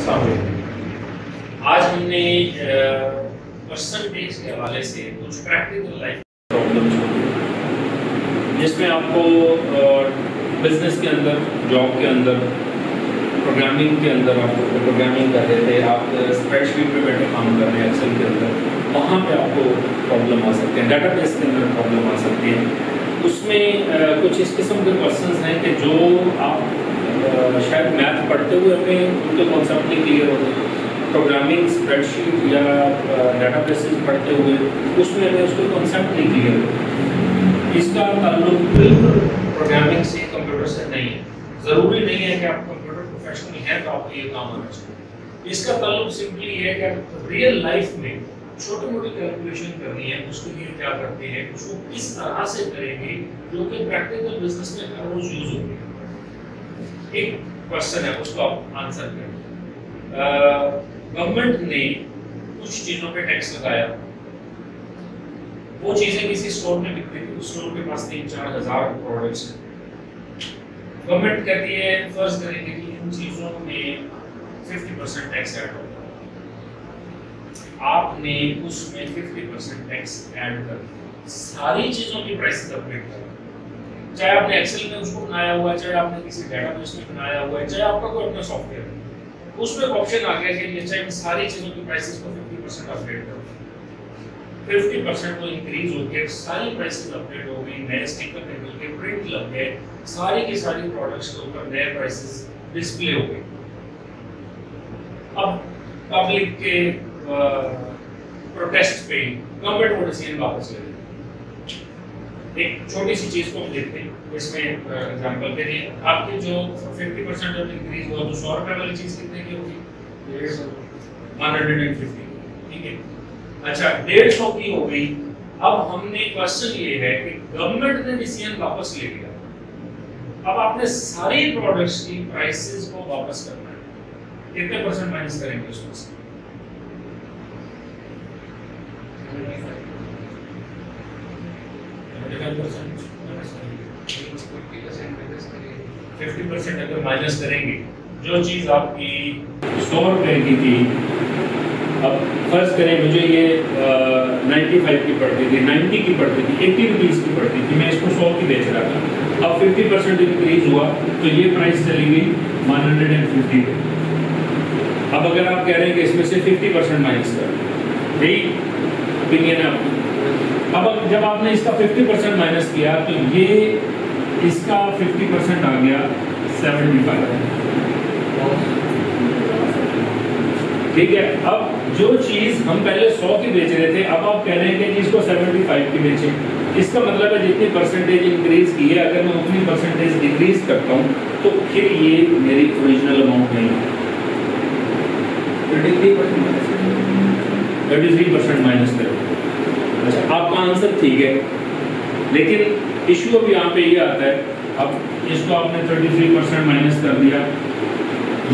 अस्सलाम वालेकुम। आज हमने परसेंटेज के हवाले से कुछ प्रैक्टिकल लाइफ प्रॉब्लम्स जिसमें आपको बिजनेस के अंदर, जॉब के अंदर, प्रोग्रामिंग के अंदर आपको प्रोग्रामिंग कर रहे थे, आप स्प्रेडशीट पे बैठे काम कर रहे हैं एक्सेल के अंदर, वहाँ पे आपको प्रॉब्लम आ सकते हैं, डाटाबेस के अंदर प्रॉब्लम आ सकती है। उसमें कुछ इस किस्म के क्वेश्चंस हैं कि जो आप शायद मैथ पढ़ते हुए हमें उनके कॉन्सेप्ट नहीं क्लियर होते, प्रोग्रामिंग स्प्रेडशीट या डाटाबेसेस पढ़ते हुए उसमें हमें उसके कॉन्सेप्ट नहीं क्लियर होते। इसका ताल्लुक बिल्कुल प्रोग्रामिंग से, कंप्यूटर से नहीं है। ज़रूरी नहीं है कि आप कंप्यूटर प्रोफेशनल हैं तो आपको ये काम आना चाहिए। इसका ताल्लुक सिंपली है कि आप रियल लाइफ में छोटी मोटी कैलकुलेशन करनी है, उसके लिए क्या करते हैं, उसको किस तरह से करेंगे जो कि प्रैक्टिकल बिजनेस में हर रोज यूज होगी। एक क्वेश्चन है, उसको आप आंसर करें। गवर्नमेंट ने कुछ चीजों पे टैक्स लगाया, वो चीजें किसी स्टोर में बिकती थी, उस स्टोर के पास 3-4 हज़ार प्रोडक्ट्स हैं। गवर्नमेंट कहती है, फर्ज करेंगे कि इन चीजों में 50% टैक्स ऐड होगा, आपने उसमें 50% टैक्स ऐड कर सारी चीजों की प्राइसेस अपडेट कर, चाहे आपने एक्सेल में उसको बनाया हुआ है, चाहे आपने किसी डेटाबेस में बनाया हुआ है, चाहे आपका कोई अपना सॉफ्टवेयर है, उसमें ऑप्शन आ गया कि चाहे इन सारी चीजों की प्राइसेस को 50% अपडेट करो। 50% वो इंक्रीज हो गया, सारी प्राइसेस अपडेट हो गई, नए स्टिकर निकल के, प्रिंट लग गए, सारी की सारी प्रोडक्ट्स के ऊपर नए प्राइसेस डिस्प्ले हो गए। अब पब्लिक के प्रोटेस्ट पे गवर्नमेंट वो डिसीजन वापस ले ली। एक छोटी सी चीज को हम देखते हैं, इसमें एग्जांपल के लिए आपके जो 50% जब इंक्रीज हुआ तो 100 रुपए वाली चीज कितने की होगी? 150, ठीक है। अच्छा, 150 की हो गई। अब हमने क्वेश्चन ये है कि गवर्नमेंट ने डिसीजन वापस ले लिया, अब आपने सारी प्रोडक्ट्स की प्राइसेस को वापस करना है, कितने परसेंट माइनस करेंगे उसमें से? 50% अगर माइनस करेंगे, जो चीज आपकी 100 रुपए की थी, अब फर्ज करें मुझे ये 95 की पड़ती थी, 90 की पड़ती थी, 80 रुपीज़ की पड़ती थी, मैं इसको 100 की बेच रहा था। अब 50% इंक्रीज हुआ तो ये प्राइस चली गई 150 पे। अब अगर आप कह रहे हैं कि इसमें से 50% माइनस कर, यही ओपिनियन है आपकी। अब जब आपने इसका 50% माइनस किया तो ये इसका 50% आ गया 75, ठीक है। अब जो चीज हम पहले 100 की बेच रहे थे, अब आप कह रहे हैं कि इसको 75 की बेचें। इसका मतलब है जितनी परसेंटेज इंक्रीज की है, अगर मैं उतनी परसेंटेज डिक्रीज करता हूँ तो फिर ये मेरी ओरिजिनल अमाउंट नहीं है, 33% माइनस करें। अच्छा, आपका आंसर ठीक है, लेकिन इशू अब यहाँ पे ये आता है, अब इसको आपने 33% माइनस कर दिया,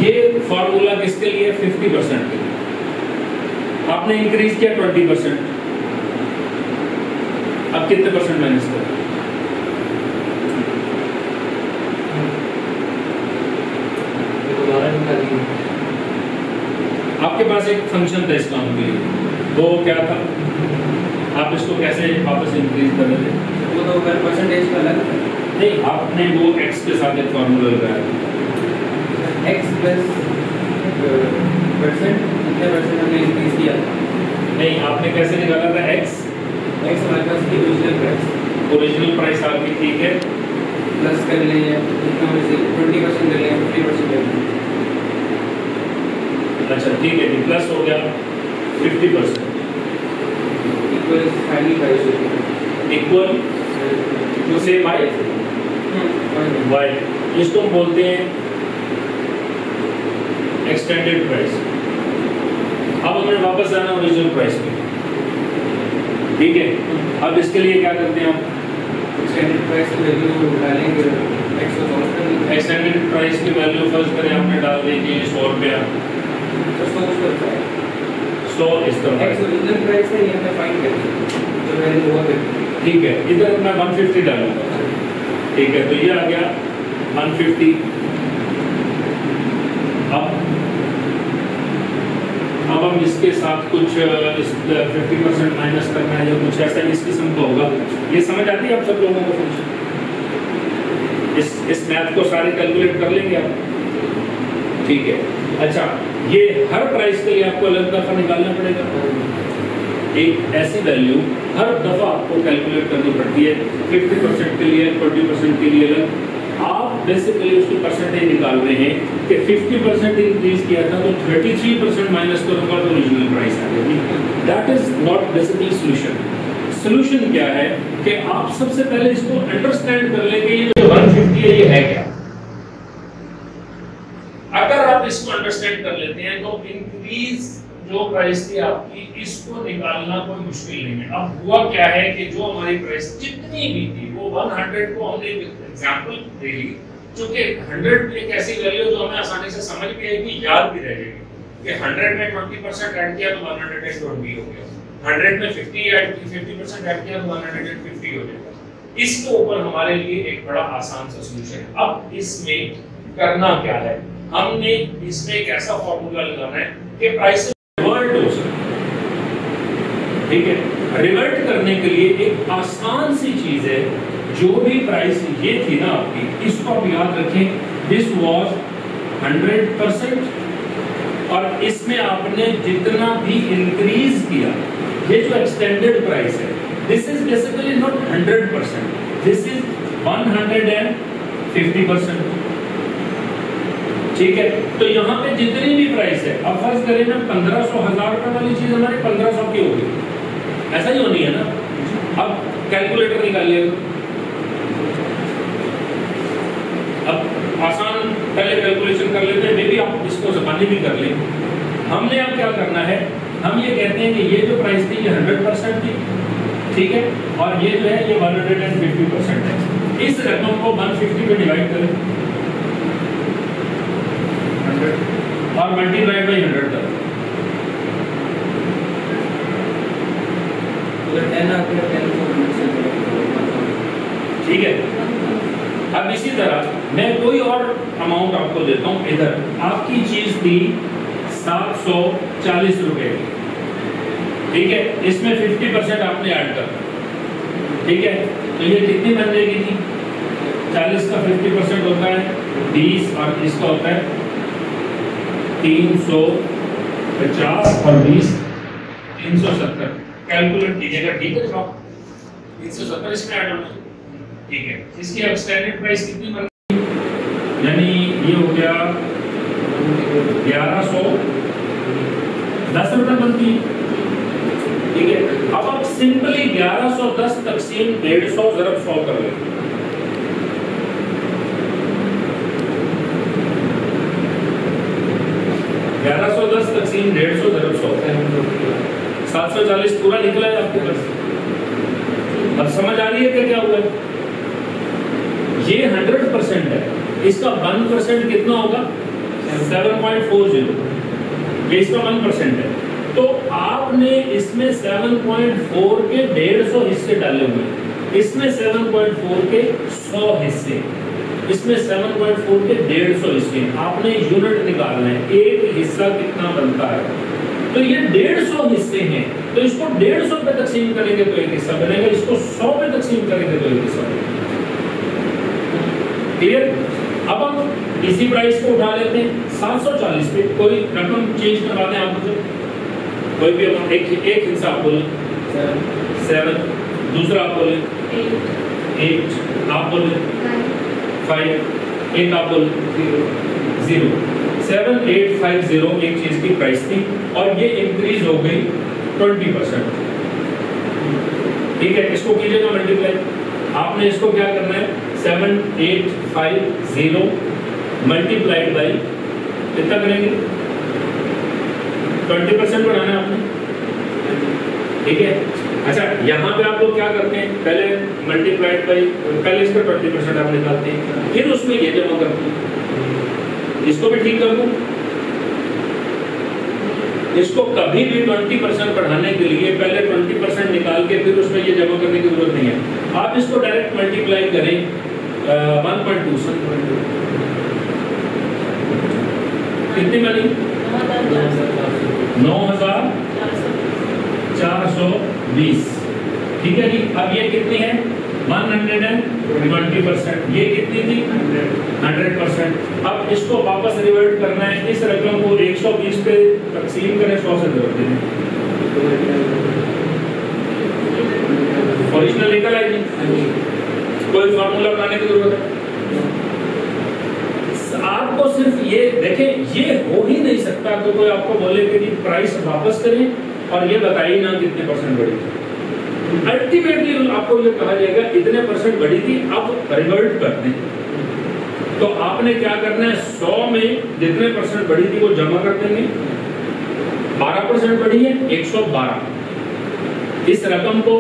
ये फॉर्मूला किसके लिए? 50% के लिए। आपने इंक्रीज किया 20%, अब कितने परसेंट माइनस कर? आपके पास एक फंक्शन था इस काम के लिए, वो क्या था? आप इसको कैसे वापस इंक्रीज कर रहे थे? वो तो परसेंटेज का अलग नहीं, आपने वो x के साथ एक फॉर्मूला लगाया, x प्लस परसेंट, कितने परसेंट हमने इंक्रीज किया? नहीं, आपने कैसे निकाला था? x हमारे पास की ओरिजिनल प्राइस आपकी, ठीक है, प्लस कर लें, कितना में से 20% कर लें, 50% कर लें। अच्छा ठीक है, प्लस हो गया 50%, equal final price equal to से y, इसको हम बोलते हैं एक्सटेंडेड प्राइस। अब हमें वापस आना ओरिजिनल प्राइस पे, ठीक है। अब इसके लिए क्या करते हैं हम? एक्सटेंडेड प्राइस की वैल्यू डालेंगे, एक्सटेंडेड प्राइस की वैल्यू फर्स्ट करें आपने डाल देंगे 100 रुपया, 100 इस तरह ओरिजिनल प्राइस है, ये मैं फाइंड करेंगे जो मैंने हुआ है, ठीक है। इधर मैं 150 डालूंगा, ठीक है, तो ये आ गया 150। अब हम इसके साथ कुछ 50% माइनस करना है या कुछ ऐसा इस किस्म का होगा। ये समझ आती है आप सब लोगों को? इस मैथ को सारे कैलकुलेट कर लेंगे आप? ठीक है। अच्छा, ये हर प्राइस के लिए आपको अलग दफा निकालना पड़ेगा। एक ऐसी वैल्यू हर दफा आपको कैलकुलेट करनी पड़ती है। 50% के लिए, 40% के लिए अलग। आप बेसिकली उसकी परसेंटेज निकाल रहे हैं कि 50% इंक्रीज किया था तो 33% माइनस करूंगा तो ओरिजिनल प्राइस आ जाएगी। That is not basically solution. Solution क्या है कि आप सबसे पहले इसको अंडरस्टैंड कर लेंगे ये जो 150 है ये है क्या। अगर आप इसको अंडरस्टैंड कर लेते हैं तो इंक्रीज जो प्राइस थी आपकी इसको निकालना कोई मुश्किल नहीं है। अब हुआ क्या है कि जो हमारी प्राइस जितनी भी थी वो 100 को हमने एग्जांपल दे ली, क्योंकि 100 एक ऐसी वैल्यू जो हमें आसानी से समझ में आएगी, याद भी रह जाएगी कि 100 में 20% ऐड किया तो 120 हो गया, 100 में 50% ऐड किया तो 150 हो जाएगा। इसके ऊपर हमारे लिए एक बड़ा आसान सा सॉल्यूशन है। अब इसमें करना क्या है, हमने इसमें एक ऐसा फॉर्मूला लगाना है कि प्राइस रिवर्ट हो सके। ठीक है, रिवर्ट करने के लिए एक आसान सी चीज है, जो भी प्राइस ये थी ना आपकी, इसको आप याद रखें, दिस वाज 100% और इसमें आपने जितना भी इंक्रीज किया, ये जो एक्सटेंडेड प्राइस है, this is basically not 100%, this is 150%। ठीक है, तो यहाँ पे जितनी भी प्राइस है, अब फर्ज करें ना 1500 1000 रुपए वाली चीज हमारी 1500 की होगी, ऐसा ही होनी है ना। अब कैलकुलेटर निकालिएगा। अब आसान पहले कैलकुलेशन कर लेते हैं, मे भी आप इसको ज़बानी भी कर लें। हमने अब क्या करना है, हम ये कहते हैं कि ये जो प्राइस थी ये 100% थी, ठीक है, और ये जो है ये 150% है। इस रकम को 150 पे डिवाइड करें और मल्टीप्लाइड बाई 100 करें। ठीक है, अब इसी तरह मैं कोई और अमाउंट आपको देता हूं। इधर आपकी चीज थी 740 रुपए की, ठीक है, इसमें 50% आपने ऐड करना, ठीक है, तो ये कितनी बन जाएगी थी? 40 का 50% होता है 20 और इसका होता है 350 और 20 370। कैलकुलेट कीजिएगा, ठीक है साहब, 370 इसमें ऐड होना, ठीक है। इसकी अब स्टैंडर्ड प्राइस कितनी बन गई, यानी ये हो गया 1110 रुपए बनती है, ठीक है। अब आप सिंपली 1110 तकसीम 150 ज़रब 100 कर लेंगे। तकसीम 150 ज़रब 100 740 पूरा निकला है आपके पास। अब समझ आ रही है क्या हुआ? ये 100% है, इसका 1% कितना होगा? 7.40। ये इसका 1% है, तो आपने इसमें 7.4 के 150 हिस्से डाले हुए, इसमें 7.4 के 100 हिस्से, इसमें 7.4 के 150 हिस्से। आपने यूनिट निकालना है, एक हिस्सा कितना बनता है, तो ये 150 हिस्से हैं, तो इसको 150 पे तकसीम करेंगे तो एक हिस्सा बनेगा, इसको 100 पे तकसीम करेंगे तो एक हिस्सा बनेगा। क्लियर? अब हम इसी प्राइस को उठा लेते हैं 740 पे, कोई रकम चेंज करवा दें आप मुझे, कोई भी अमाउंट, एक हिस्सा आप बोलें 7, दूसरा आप बोलें 8, आप बोलें 5, एक आप बोलें 0। 7850 एक चीज की प्राइस थी और ये इंक्रीज हो गई 20%। ठीक है, इसको कीजिएगा मल्टीप्लाई। आपने इसको क्या करना है, 7850 मल्टीप्लाइड बाई कितना करेंगे, 20% बढ़ाना है आपने, ठीक है। अच्छा, यहाँ पे आप लोग क्या करते हैं, पहले मल्टीप्लाइड बाई, पहले इसका 20% आप निकालते हैं, फिर उसमें ये जमा करते हैं। इसको भी ठीक कर दूं, इसको कभी भी 20% बढ़ाने के लिए पहले 20% निकाल के फिर उसमें ये जमा करने की जरूरत नहीं है। आप इसको डायरेक्ट मल्टीप्लाई करें 1.2 से, कितनी बनी 9,420। ठीक है जी। अब ये कितनी है 120%, ये कितनी थी 100%। अब इसको वापस रिवर्ट करना है, इस रकम को 120 पे तकसीम करें, 100 से जोड़ दें, ओरिजिनल निकल आएगी। कोई फार्मूला बनाने की जरूरत है? आपको सिर्फ ये देखें, ये हो ही नहीं सकता तो कोई आपको बोले कि प्राइस वापस करें और ये बताइए ना कितने परसेंट बढ़ी थी। अल्टीमेटली आपको ये कहा जाएगा इतने परसेंट बढ़ी थी, अब रिवर्ट करते हैं। तो आपने क्या करना है, 100 में जितने परसेंट बढ़ी थी वो जमा कर देंगे। 12% बढ़ी है 112। इस रकम को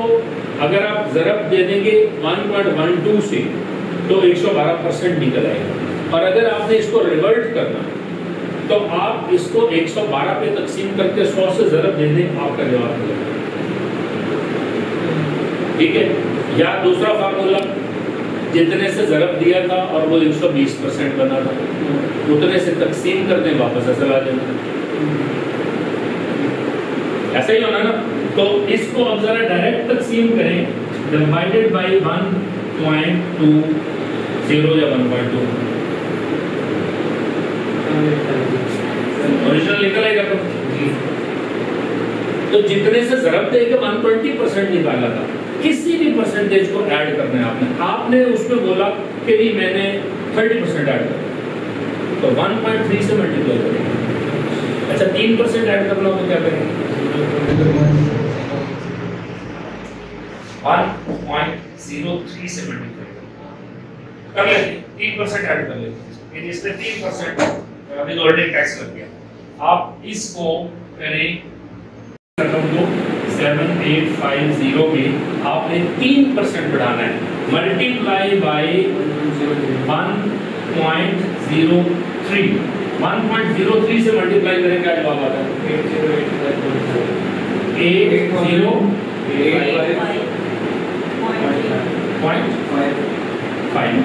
अगर आप ज़रब दे देंगे 1.12 से तो 112% निकल आएगा। और अगर आपने इसको रिवर्ट करना तो आप इसको 112 पे तकसीम करके 100 से ज़रब दे दें, आपका जवाब मिलेगा। ठीक है। या दूसरा फार्मूला, जितने से ज़रब दिया था और वो 120% बना था, उतने से तकसीम कर दें, वापस असल आ जाए। ऐसा ही होना ना। तो इसको अब जरा डायरेक्ट तकसीम करें, डिवाइडेड बाय 1.20 या 1.2, ओरिजिनल निकल आएगा। तो जितने से ज़रब देके 120% निकाला था, किसी भी परसेंटेज को ऐड करना है आपने उसमें बोला कि भी मैंने 30% ऐड कर, तो 1.3 से मल्टीप्लाई करेंगे। अच्छा 3% ऐड करना हो तो क्या करेंगे, 1.03 से मल्टीप्लाई कर लेंगे, 3% ऐड कर लेंगे। इसमें 3% विथहोल्डिंग टैक्स लग गया। आप इसको करें, रकम को 7850 में आपने 3% बढ़ाना है, मल्टीप्लाई बाय 1.03। 1.03 से मल्टीप्लाई करें, क्या जवाब आता है 80.5।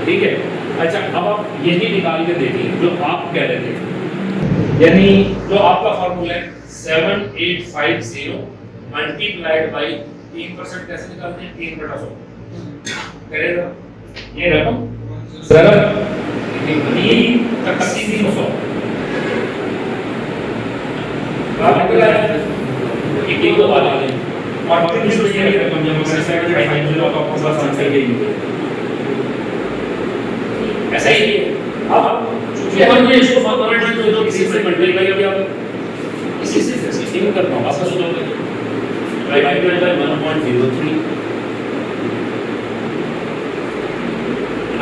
ठीक है। अच्छा अब आप यही निकाल के देखिए जो आप कह रहे थे, यानी जो आपका फॉर्मूला है 7850 मल्टीप्लाइड बाय 3% कैसे निकालते हैं, 3/100 करेगा ये रकम सरल 3/100 एक को बता दें और फिर इसको ये रकम जमा करें 7550 का आपको बस आंसर यही है। ऐसा ही है। अब चूंकि इसको 1.03 से मल्टीप्लाई अभी आप इसी से सिस्टम करता हूं, वापस उठाओगे डिवाइडेड बाय 1.03।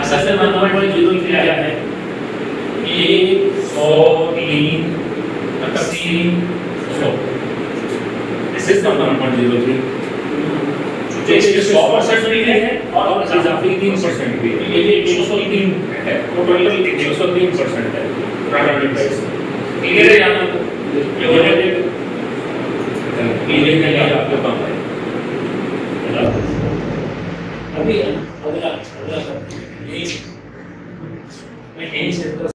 असल में 1.03 क्या है, ये 100 3 तकसीम 100, दिस इज नॉट 1.03। इसके 100% भी है और इजाफी 3% भी है, ये 103 है, टोटल 103% है। क्लियर है यहाँ?